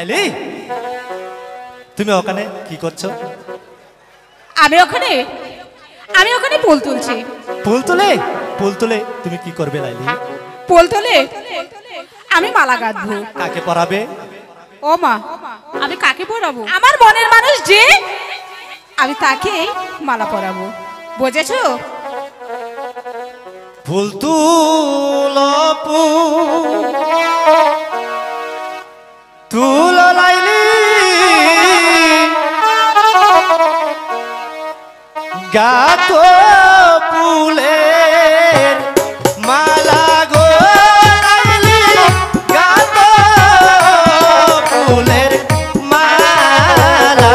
লাইলি তুমি ওখানে কি করছো? আমি ওখানে ফুল তুলছি। ফুল তুলে তুমি কি করবে লাইলি? ফুল তুলে আমি মালা গাঁথবো। কাকে পরাবে? ও মা, আমি কাকে পরাবো? আমার মনের মানুষ যে, আমি তাকে মালা পরাবো, বুঝেছো? ফুল তুল লাইলি গাত ফুলের মালা গো লাইলি গাত ফুলের মালা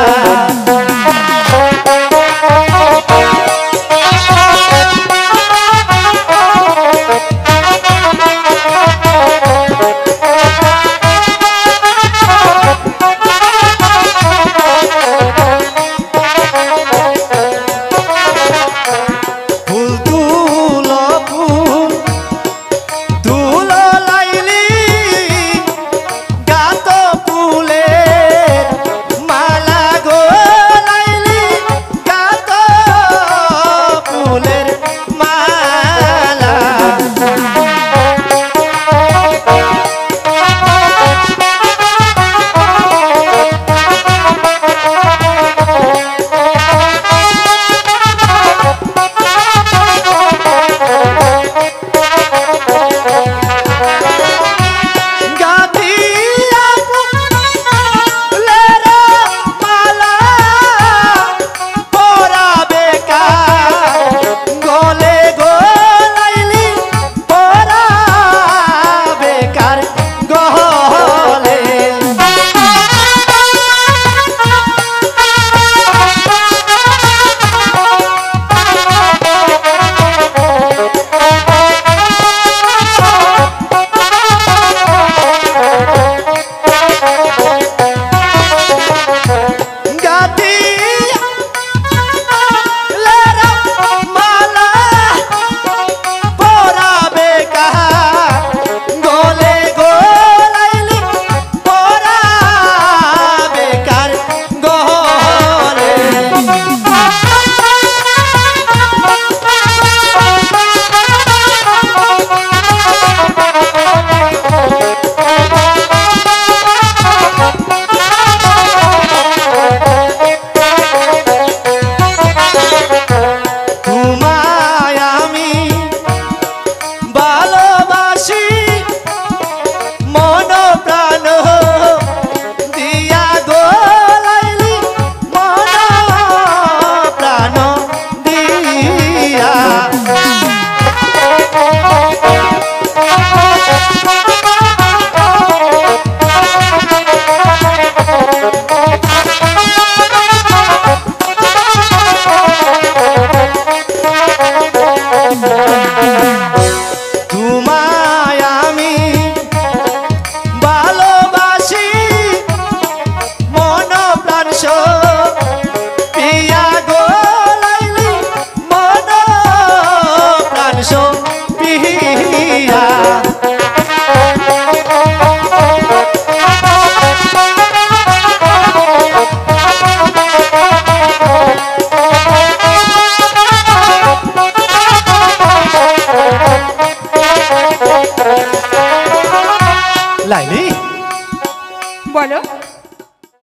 বলো।